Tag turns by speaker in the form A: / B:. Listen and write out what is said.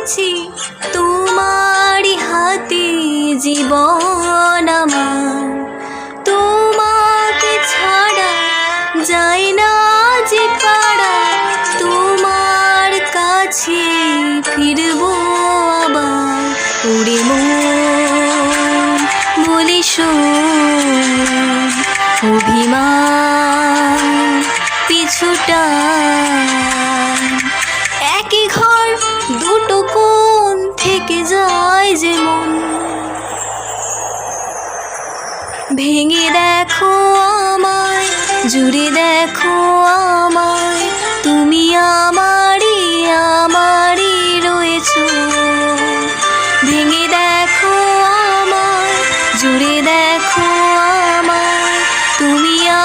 A: বুঝি তোমারই হাতে জীবন আমার। তোমাকে ছাড়া যায় না যে পাড়া, তোমার কাছে ফিরবো আবার। উড়ে মন বলি শোন, অভিমান পিছুটা একই ঘর দুটো কোণ থেকে যায় যেমন। ভেঙে দেখো আমায়, জুড়ে দেখো